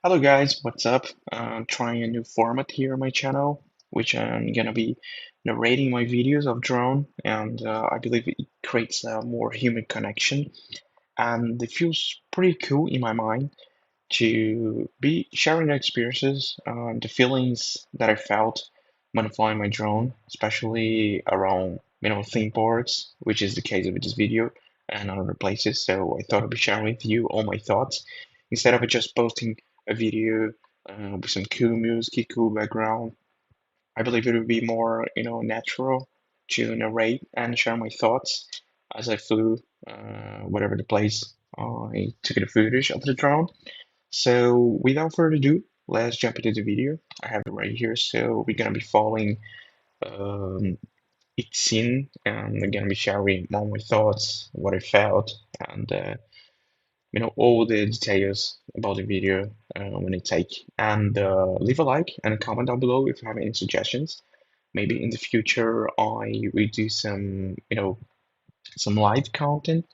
Hello guys, what's up? I'm trying a new format here on my channel, which I'm gonna be narrating my videos of drone, and I believe it creates a more human connection, and it feels pretty cool in my mind to be sharing the experiences, the feelings that I felt when flying my drone, especially around theme parks, which is the case of this video, and other places. So I thought I'd be sharing with you all my thoughts instead of just posting a video with some cool music, cool background. I believe it would be more, natural to narrate and share my thoughts as I flew, whatever the place I took the footage of the drone. So without further ado, let's jump into the video. I have it right here. So we're gonna be following um, each scene, and I'm gonna be sharing all my thoughts, what I felt, and all the details about the video when I take. And leave a like and a comment down below if you have any suggestions. Maybe in the future I will do some, some live content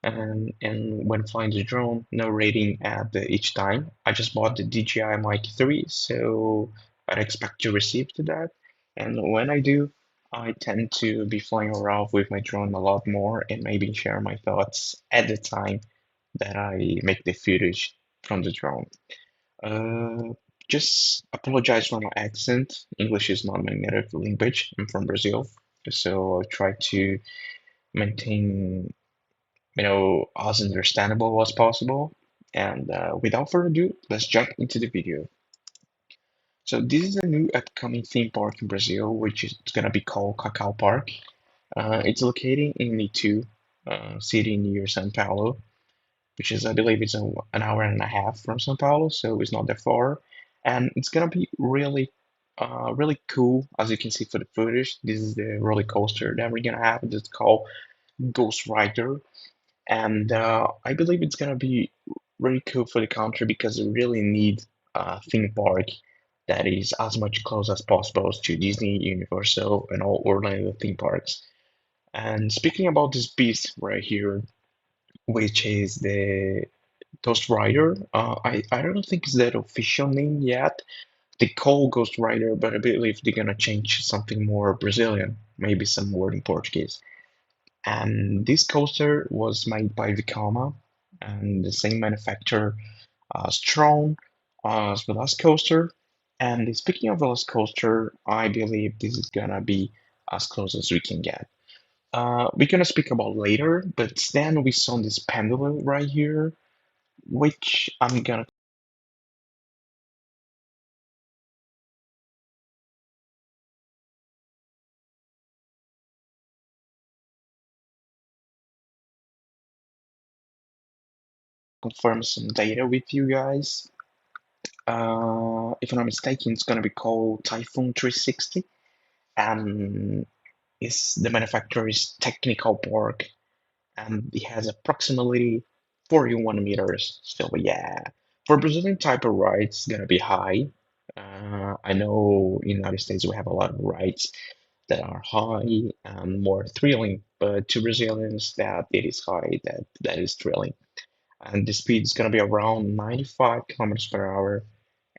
and when flying the drone, no rating at each time. I just bought the DJI Mic 3, so I'd expect to receive to that. And when I do, I tend to be flying around with my drone a lot more and maybe share my thoughts at the time that I make the footage from the drone. Uh, just apologize for my accent. English is not my native language. I'm from Brazil, so I try to maintain as understandable as possible. And without further ado, let's jump into the video. So this is a new upcoming theme park in Brazil, which is going to be called Cacau Park. It's located in Itu, city near São Paulo, which is, I believe, it's an hour and a half from São Paulo, so it's not that far. And it's going to be really cool, as you can see for the footage. This is the roller coaster that we're going to have. It's called Ghost Rider. And I believe it's gonna be really cool for the country because we really need a theme park that is as much close as possible to Disney, Universal, and all Orlando theme parks. And speaking about this beast right here, which is the Ghost Rider, I don't think it's that official name yet. They call Ghost Rider, but I believe they're gonna change something more Brazilian, maybe some word in Portuguese. And this coaster was made by Vekoma, and the same manufacturer as Tron, as Coaster. And speaking of Coaster, I believe this is gonna be as close as we can get. We're gonna speak about later, but then we saw this pendulum right here, which I'm gonna confirm some data with you guys. If I'm not mistaken, it's gonna be called Typhoon 360, and is the manufacturer is Technical Park, and it has approximately 41 meters. So yeah, for Brazilian type of rides, it's gonna be high. I know in the United States we have a lot of rides that are high and more thrilling, but to Brazilians that it is high, that is thrilling. And the speed is gonna be around 95 kilometers per hour.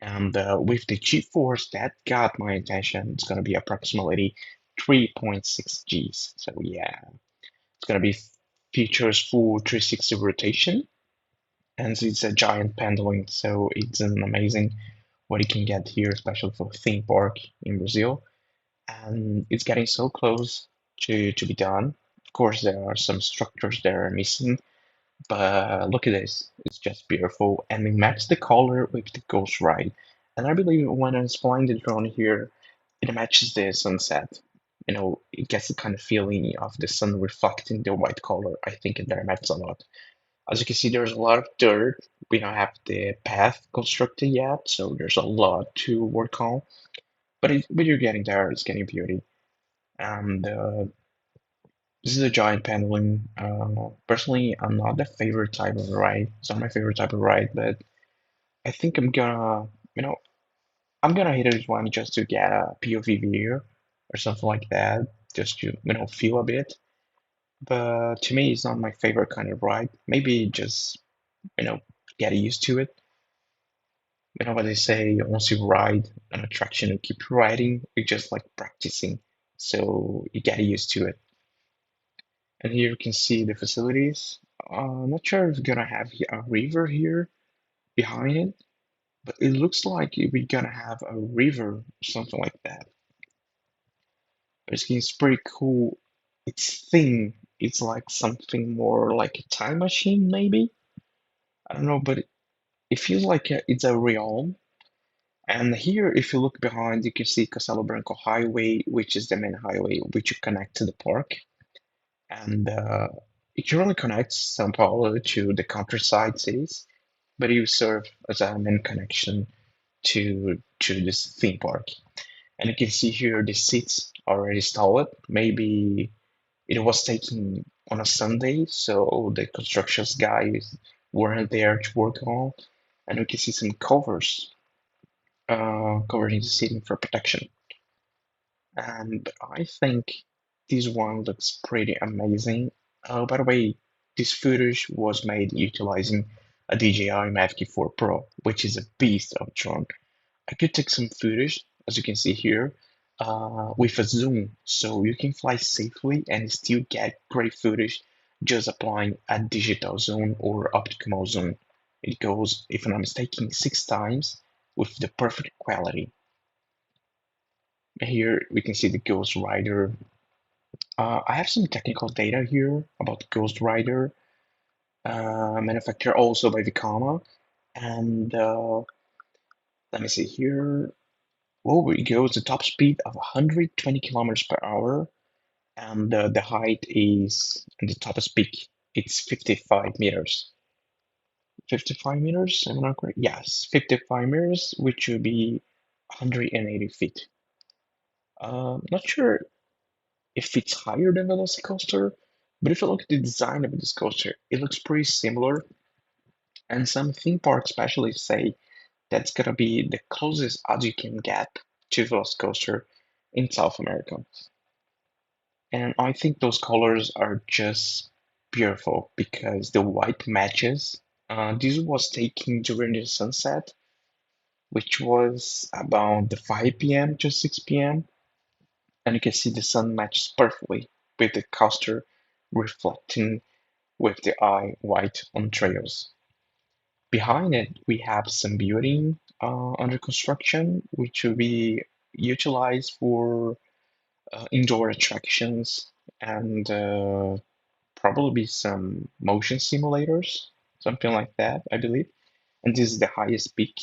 And with the G-force that got my attention, it's gonna be approximately 3.6 Gs. So yeah, it's gonna be features full 360 rotation, and it's a giant pendulum, so it's an amazing what you can get here, especially for theme park in Brazil. And it's getting so close to be done. Of course, there are some structures that are missing, but look at this. It's just beautiful, and it matches the color with the Ghost Ride. And I believe when I'm flying the drone here, it matches the sunset. It gets the kind of feeling of the sun reflecting the white color. I think it there matters a lot. As you can see, there's a lot of dirt. We don't have the path constructed yet, so there's a lot to work on. But you're getting there. It's getting beauty. And this is a giant pendulum. Personally, I'm not the favorite type of ride. It's not my favorite type of ride, but I think you know, I'm gonna hit this one just to get a POV video or something like that, just to, feel a bit. But to me, it's not my favorite kind of ride. Maybe just, you know, get used to it. You know what they say, once you ride an attraction, you keep riding, you're just like practicing. So you get used to it. And here you can see the facilities. I'm not sure if we're gonna have a river here behind it, but it looks like we're gonna have a river, something like that. It's pretty cool. It's thin. It's like something more like a time machine, maybe. I don't know, but it feels like it's a realm. And here, if you look behind, you can see Castelo Branco Highway, which is the main highway which you connect to the park. And it currently connects São Paulo to the countryside cities, but it will serve as a main connection to this theme park. And you can see here the seats already installed. Maybe it was taken on a Sunday, so the construction guys weren't there to work on. And we can see some covers covering the seating for protection. And I think this one looks pretty amazing. By the way, this footage was made utilizing a DJI Mavic 4 Pro, which is a beast of drone. I could take some footage, as you can see here, with a zoom, so you can fly safely and still get great footage just applying a digital zoom or optical zoom. It goes, if I'm not mistaken, 6 times with the perfect quality. Here we can see the Ghost Rider. I have some technical data here about the Ghost Rider, manufactured also by Vekoma. And let me see here. Oh, it goes the top speed of 120 kilometers per hour, and the height is in the top peak. It's 55 meters. 55 meters, am I not correct? Yes, 55 meters, which would be 180 feet. Not sure if it's higher than Velocicoaster, but if you look at the design of this coaster, it looks pretty similar. And some theme park specialists say that's gonna be the closest as you can get to Velocicoaster in South America. And I think those colors are just beautiful because the white matches. This was taken during the sunset, which was about the 5 p.m. to 6 p.m. And you can see the sun matches perfectly with the coaster reflecting with the eye white on trails. Behind it, we have some building under construction, which will be utilized for indoor attractions and probably some motion simulators, something like that, I believe. And this is the highest peak,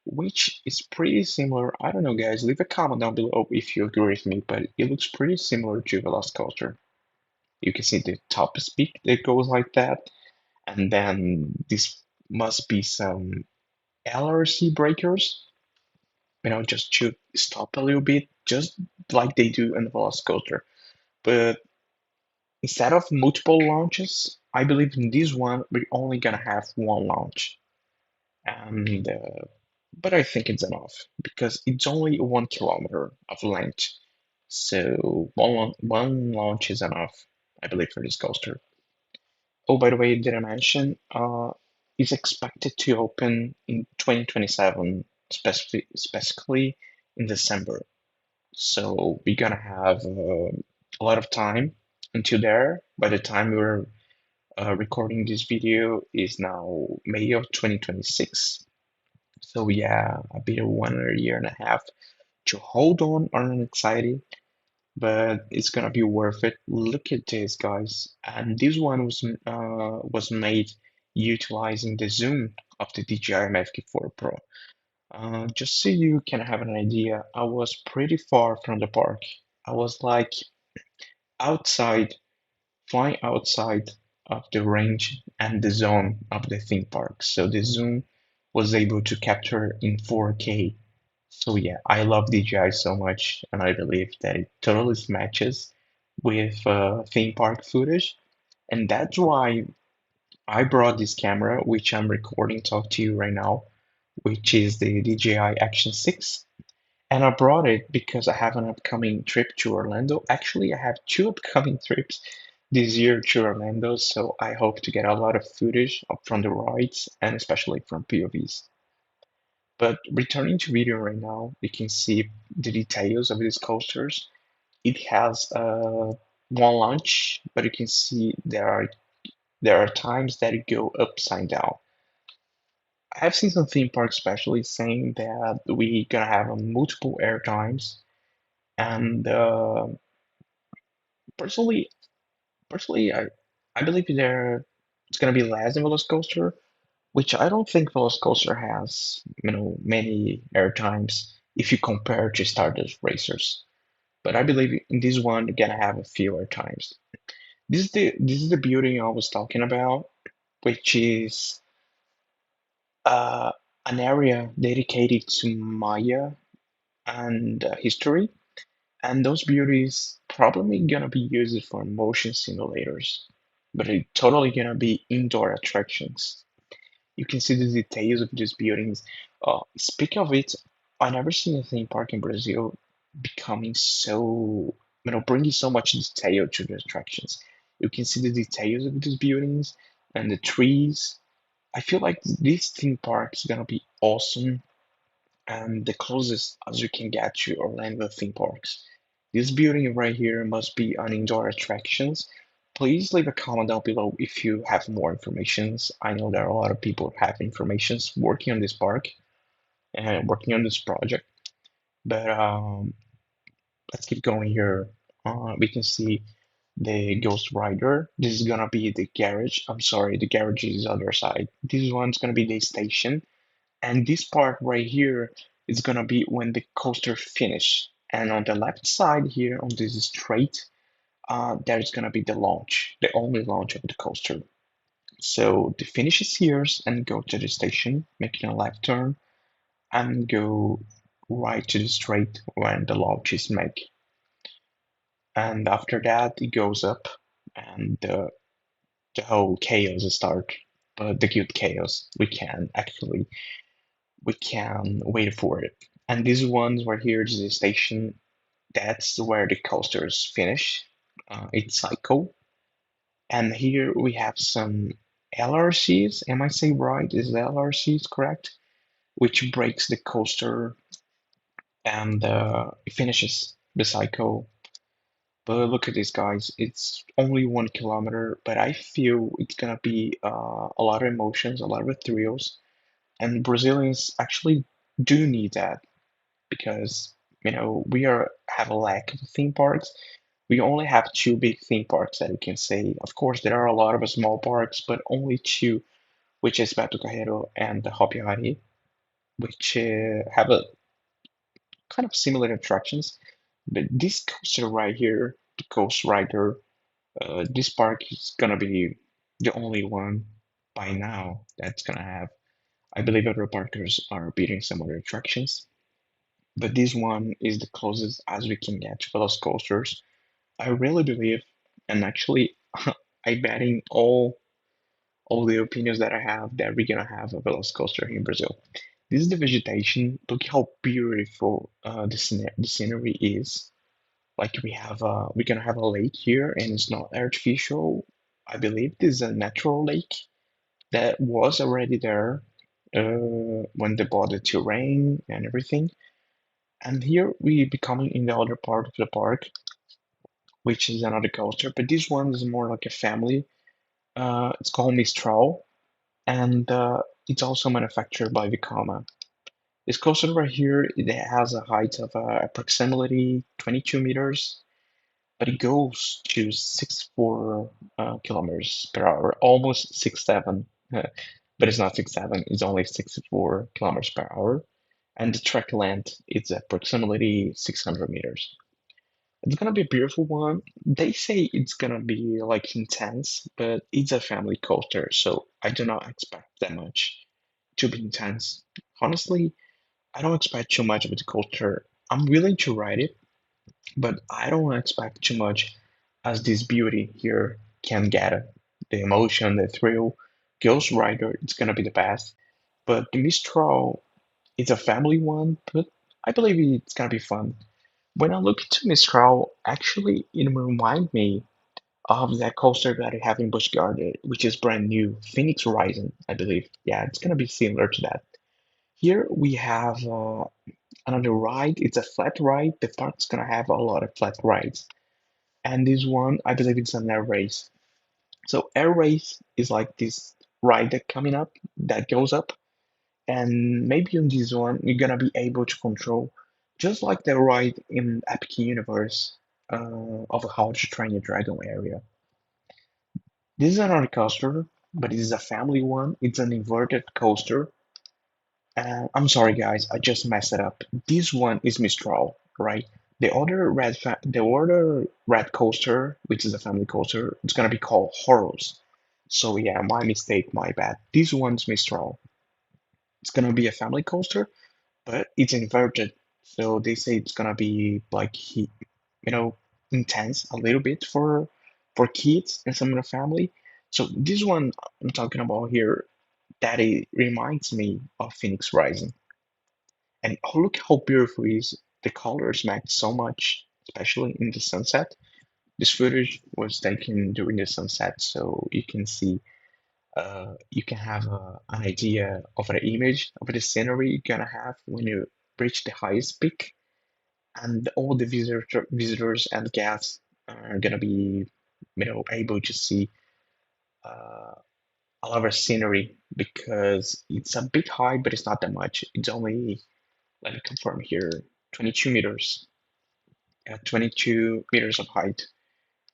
which is pretty similar. I don't know, guys. Leave a comment down below if you agree with me, but it looks pretty similar to Velocicoaster. You can see the top peak that goes like that, and then this must be some LRC breakers, just to stop a little bit, just like they do in the Velocicoaster. But instead of multiple launches, I believe in this one we're only gonna have one launch, and but I think it's enough because it's only 1 kilometer of length, so one launch is enough, I believe, for this coaster. Oh, by the way, did I mention it's expected to open in 2027, specifically in December. So we're gonna have a lot of time until there. By the time we're recording this video is now May of 2026. So yeah, a bit of 1 year and a half to hold on. I'm excited, but it's gonna be worth it. Look at this, guys. And this one was made utilizing the zoom of the DJI Mavic 4 Pro. Just so you can have an idea, I was pretty far from the park. I was like outside, flying outside of the range and the zone of the theme park. So the zoom was able to capture in 4K. So yeah, I love DJI so much, and I believe that it totally matches with theme park footage, and that's why I brought this camera, which I'm recording talk to you right now, which is the DJI Action 6. And I brought it because I have an upcoming trip to Orlando. Actually, I have two upcoming trips this year to Orlando, so I hope to get a lot of footage from the rides and especially from POVs. But returning to video right now, you can see the details of these coasters. It has one launch, but you can see there are times that it go upside down. I've seen some theme parks especially saying that we gonna have multiple air times, and personally, personally, I believe it's gonna be less than Velocicoaster, which I don't think Velocicoaster has, many air times if you compare to Stardust Racers. But I believe in this one, you're gonna have a fewer times. This is the beauty I was talking about, which is uh, an area dedicated to Maya and history, and those beauties probably gonna be used for motion simulators, but it totally gonna be indoor attractions. You can see the details of these buildings. Speaking of it, I never seen a theme park in Brazil becoming so, bringing so much detail to the attractions. You can see the details of these buildings and the trees. I feel like this theme park is gonna be awesome and the closest as you can get to Orlando theme parks. This building right here must be an indoor attractions. Please leave a comment down below if you have more informations. I know there are a lot of people who have informations working on this park and working on this project. But let's keep going here. We can see the Ghost Rider. This is gonna be the garage. I'm sorry, the garage is the other side. This one's gonna be the station. And this part right here is gonna be when the coaster finish. And on the left side here on this straight, there is gonna be the launch, the only launch of the coaster. So the finish is here and go to the station, making a left turn, and go right to the straight when the launch is made. And after that, it goes up, and the whole chaos start. But the good chaos, we can wait for it. And these ones right here is the station. That's where the coasters finish. It's cycle. And here we have some LRCs. Am I saying right? Is the LRCs correct? Which breaks the coaster and it finishes the cycle. But look at this, guys. It's only 1 kilometer, but I feel it's gonna be a lot of emotions, a lot of thrills, and Brazilians actually do need that because we are have a lack of theme parks. We only have two big theme parks that we can say. Of course, there are a lot of small parks, but only two, which is Beto Carreiro and the Hopi Hari, which have a kind of similar attractions. But this coaster right here, the Ghost Rider, this park is gonna be the only one by now that's gonna have. I believe other parkers are beating some other attractions, but this one is the closest as we can get to Velocicoasters. I really believe, and actually, I betting all the opinions that I have that we're gonna have a Velocicoaster here in Brazil. This is the vegetation. Look how beautiful the scenery is. Like we're gonna have a lake here, and it's not artificial. I believe this is a natural lake that was already there when they bought the terrain and everything. And here we becoming in the other part of the park, which is another coaster, but this one is more like a family. It's called Mistral, and it's also manufactured by Vekoma. This coaster right here, it has a height of approximately 22 meters, but it goes to 64 kilometers per hour, almost 67. But it's not 67, it's only 64 kilometers per hour. And the track length is approximately 600 meters. It's gonna be a beautiful one. They say it's gonna be like intense, but it's a family coaster, so I do not expect that much to be intense. Honestly, I don't expect too much of the coaster. I'm willing to ride it, but I don't expect too much as this beauty here can get it. The emotion, the thrill. Ghost Rider, it's gonna be the best. But the Mistral, it's a family one, but I believe it's gonna be fun. When I look into Mistral, actually, it reminds me of that coaster that I have in Busch Garden, which is brand new, Phoenix Horizon, I believe. Yeah, it's gonna be similar to that. Here we have another ride. It's a flat ride. The park's gonna have a lot of flat rides. And this one, I believe it's an air race. So air race is like this ride that coming up that goes up, and maybe on this one you're gonna be able to control, just like the ride in Epic Universe of How to Train Your Dragon area. This is another coaster, but this is a family one. It's an inverted coaster. I'm sorry, guys, I just messed it up. This one is Mistral, right? The other red coaster, which is a family coaster, it's gonna be called Horrors. So yeah, my mistake, my bad. This one's Mistral. It's gonna be a family coaster, but it's inverted. So they say it's gonna be like you know, intense a little bit for kids and some of the family. So this one I'm talking about here, that it reminds me of Phoenix Rising. And oh, look how beautiful it is. The colors match so much, especially in the sunset. This footage was taken during the sunset, so you can see, you can have an idea of an image of the scenery you're gonna have when you reach the highest peak, and all the visitors and guests are gonna be, able to see uh, a lot of scenery because it's a bit high, but it's not that much. It's only, let me confirm here, 22 meters, 22 meters of height.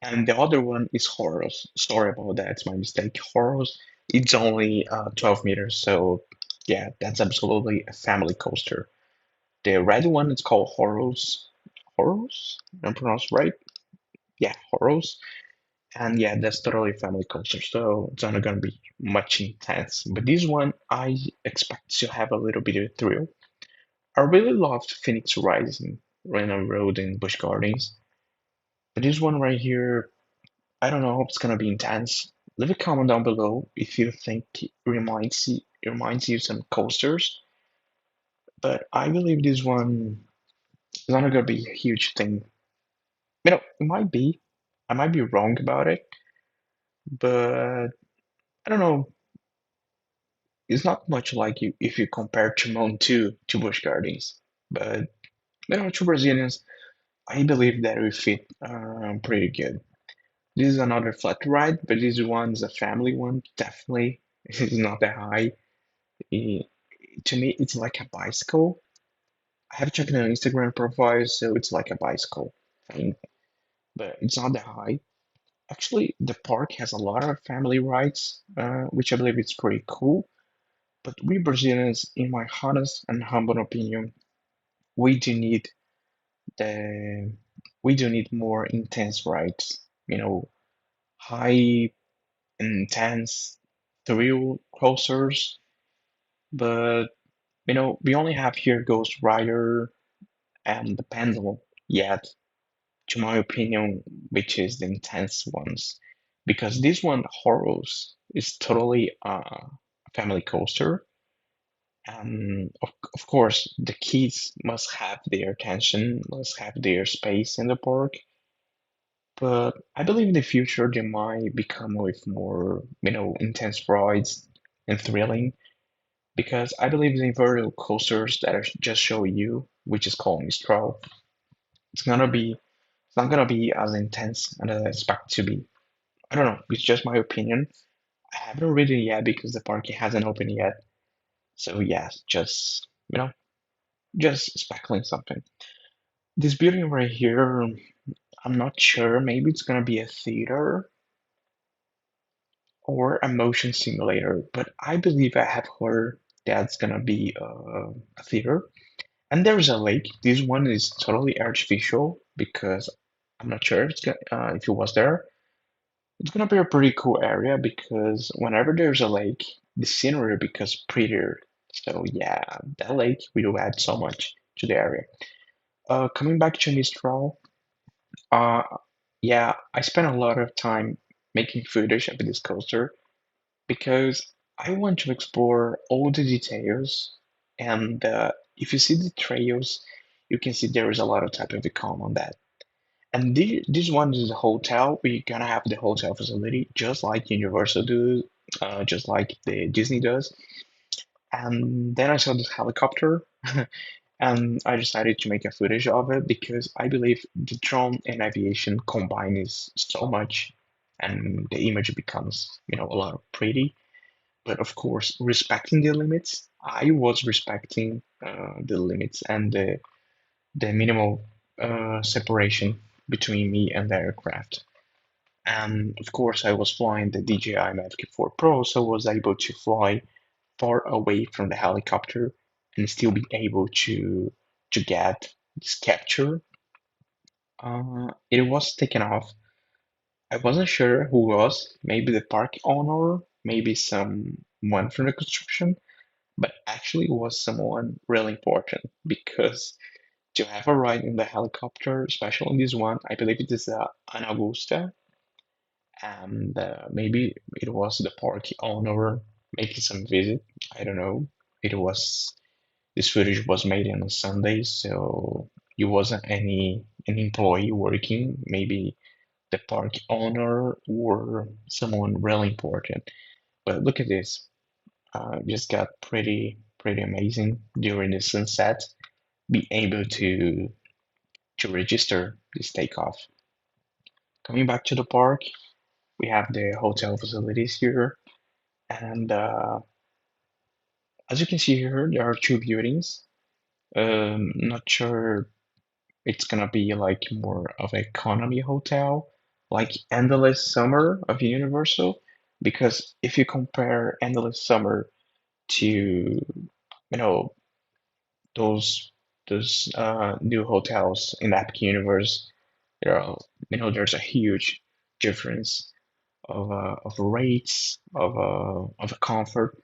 And the other one is Horus. Sorry about that, it's my mistake. Horus, it's only 12 meters, so yeah, that's absolutely a family coaster. The red one is called Horus. Horus? I'm pronounced right? Yeah, Horus. And yeah, that's totally a family coaster, so it's not gonna be much intense. But this one, I expect to have a little bit of thrill. I really loved Phoenix Rising, Random Road in Busch Gardens. But this one right here, I don't know if it's gonna be intense. Leave a comment down below if you think it reminds you some coasters. But I believe this one is not gonna be a huge thing. It might be. I might be wrong about it, but I don't know. It's not much like you if you compare Timon to Busch Gardens. But to Brazilians, I believe that we fit pretty good. This is another flat ride, but this one is a family one. Definitely, it's not that high. Eh, to me, it's like a bicycle. I have checked an Instagram profile, so it's like a bicycle thing, but it's not that high. Actually, the park has a lot of family rides, which I believe is pretty cool. But we Brazilians, in my honest and humble opinion, we do need the we do need more intense rides. High intense thrill coasters. But we only have here Ghost Rider and the Pendulum yet, to my opinion, which is the intense ones. Because this one, Horus, is totally a family coaster. And of course, the kids must have their attention, must have their space in the park. But I believe in the future they might become with more, intense rides and thrilling. Because I believe the vertical coasters that I just show you, which is called Mistral, it's not gonna be as intense as I expect to be. I don't know. It's just my opinion. I haven't read it yet because the park hasn't opened yet. So yeah, just speculating something. This building right here, I'm not sure. Maybe it's gonna be a theater or a motion simulator, but I believe I have heard that's gonna be a theater. And there's a lake. This one is totally artificial because I'm not sure if it was there. It's gonna be a pretty cool area because whenever there's a lake, the scenery becomes prettier. So yeah, that lake will add so much to the area. Coming back to Mistral, uh, yeah, I spent a lot of time making footage of this coaster because I want to explore all the details. And if you see the trails, you can see there is a lot of type of icon on that. And this one is a hotel. We're gonna have the hotel facility just like Universal do, just like the Disney does. And then I saw this helicopter, and I decided to make a footage of it because I believe the drone and aviation combine is so much, and the image becomes, a lot of pretty. But of course, respecting the limits, I was respecting the limits and the minimal separation between me and the aircraft. And of course, I was flying the DJI Mavic 4 Pro, so I was able to fly far away from the helicopter and still be able to get this capture. It was taken off. I wasn't sure who was, maybe the park owner, maybe someone from the construction, but actually it was someone really important because to have a ride in the helicopter, especially in this one, I believe it is an Augusta, and maybe it was the park owner making some visit. I don't know. It was This footage was made on a Sunday, so it wasn't an employee working. Maybe the park owner or someone really important. But look at this. Just got pretty amazing during the sunset. Be able to register this takeoff. Coming back to the park, we have the hotel facilities here, and as you can see here, there are two buildings. Not sure it's gonna be like more of an economy hotel, like Endless Summer of Universal. Because if you compare Endless Summer to, know, those new hotels in the Epic Universe, there are, there's a huge difference of rates, of comfort.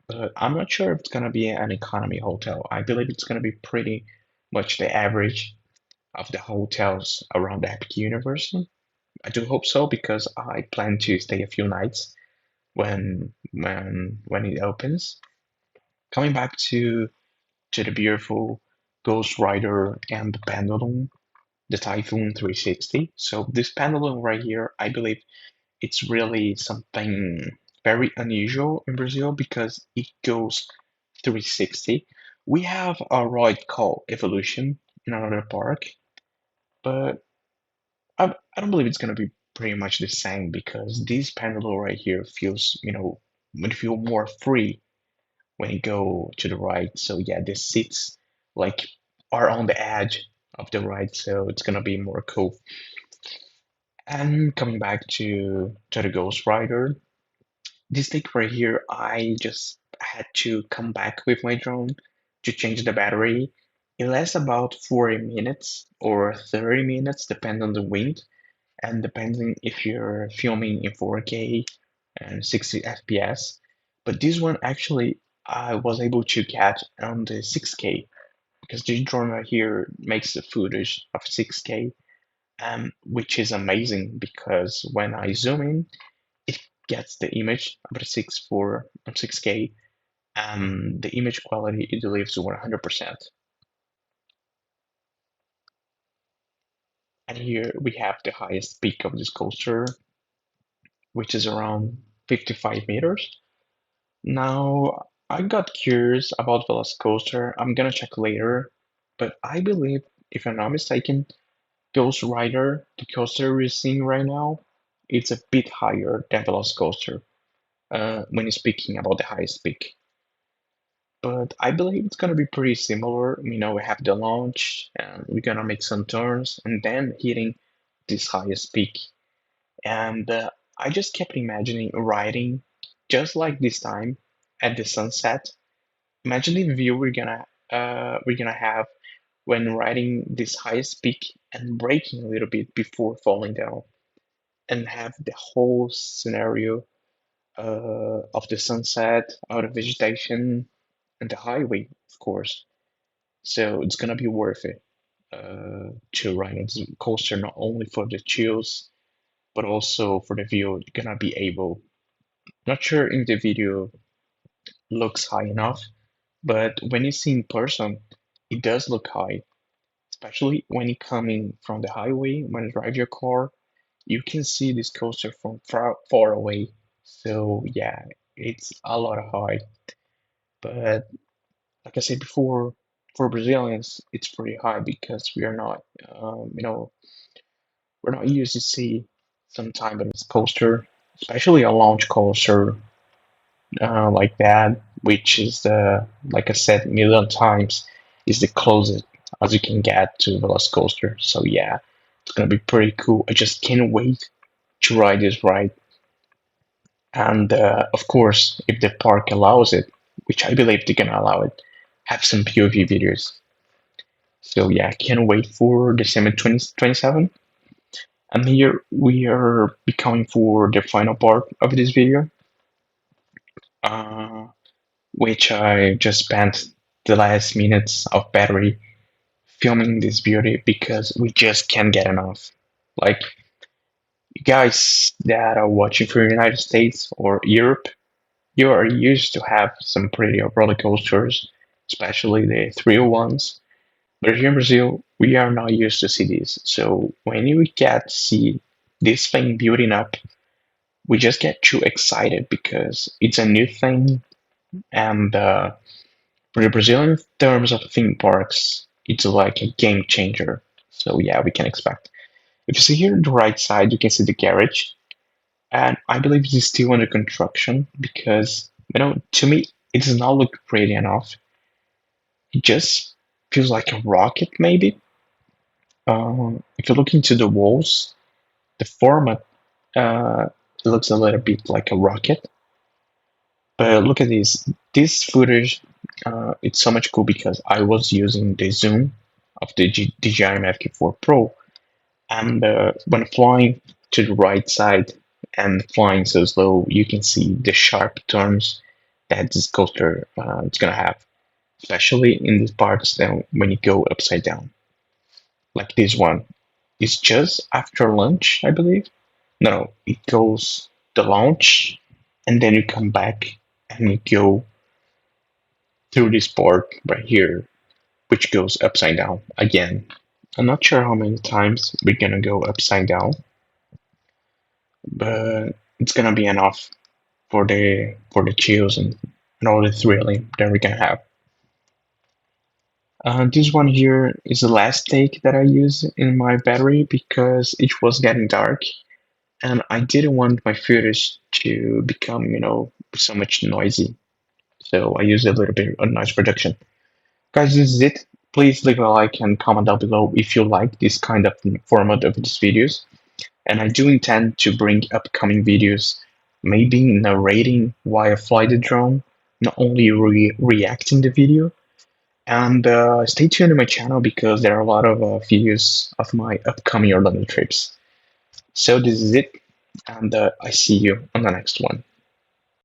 But I'm not sure if it's gonna be an economy hotel. I believe it's gonna be pretty much the average of the hotels around the Epic Universe. I do hope so because I plan to stay a few nights when it opens. Coming back to the beautiful Ghost Rider and the Pendulum, the Typhoon 360. So this pendulum right here, I believe it's really something very unusual in Brazil because it goes 360. We have a ride called Evolution in another park, but I don't believe it's gonna be pretty much the same because this pendulum right here feels, when you feel more free when you go to the right. So yeah, the seats like are on the edge of the ride, so it's gonna be more cool. And coming back to the Ghost Rider, this take right here, I just had to come back with my drone to change the battery. It lasts about 40 minutes or 30 minutes, depending on the wind and depending if you're filming in 4K and 60 FPS. But this one actually I was able to get on the 6K because this drone right here makes the footage of 6K, which is amazing because when I zoom in, it gets the image of the 6.4 and 6K, and the image quality it delivers 100%. And here we have the highest peak of this coaster, which is around 55 meters. Now, I got curious about Velocicoaster. I'm gonna check later, but I believe, if I'm not mistaken, Ghost Rider, the coaster we're seeing right now, it's a bit higher than Velocicoaster when you're speaking about the highest peak. But I believe it's gonna be pretty similar. We have the launch, and we're gonna make some turns, and then hitting this highest peak. And I just kept imagining riding just like this time at the sunset. Imagine the view we're gonna have when riding this highest peak and braking a little bit before falling down, and have the whole scenario of the sunset, out of vegetation, and the highway, of course. So it's gonna be worth it to ride on this coaster not only for the chills but also for the view. You're gonna be able. Not sure if the video looks high enough, but when you see in person, it does look high, especially when you're coming from the highway. When you drive your car, you can see this coaster from far away. So yeah, it's a lot of high. But like I said before, for Brazilians, it's pretty high because we are not, we're not used to see some type of coaster, especially a launch coaster like that, which is like I said a million times, is the closest as you can get to Velocicoaster. So yeah, it's gonna be pretty cool. I just can't wait to ride this ride. And of course, if the park allows it, which I believe they're gonna allow it, have some POV videos. So yeah, can't wait for December 2027. And here we are becoming for the final part of this video, uh, which I just spent the last minutes of battery filming this beauty because we just can't get enough. Like, you guys that are watching from the United States or Europe, you are used to have some pretty roller coasters, especially the thrill ones. But here in Brazil, we are not used to see these. So when you get to see this thing building up, we just get too excited because it's a new thing. And for the Brazilian terms of theme parks, it's like a game changer. So yeah, we can expect. If you see here on the right side, you can see the garage. And I believe it is still under construction because, to me, it does not look pretty enough. It just feels like a rocket, maybe. If you look into the walls, the format it looks a little bit like a rocket. But look at this. This footage, it's so much cool because I was using the zoom of the DJI Mavic 4 Pro, and when flying to the right side and flying so slow, you can see the sharp turns that this coaster is gonna have, especially in these parts then when you go upside down, like this one. It's just after lunch, I believe. No, it goes the launch, and then you come back and you go through this part right here, which goes upside down again. I'm not sure how many times we're gonna go upside down, but it's gonna be enough for the chills and all the thrilling that we're gonna have. This one here is the last take that I use in my battery because it was getting dark and I didn't want my footage to become, so much noisy. So I used a little bit of noise reduction. Guys, this is it. Please leave a like and comment down below if you like this kind of format of these videos. And I do intend to bring upcoming videos, maybe narrating while I fly the drone, not only reacting the video. And stay tuned to my channel because there are a lot of videos of my upcoming Orlando trips. So this is it, and I see you on the next one.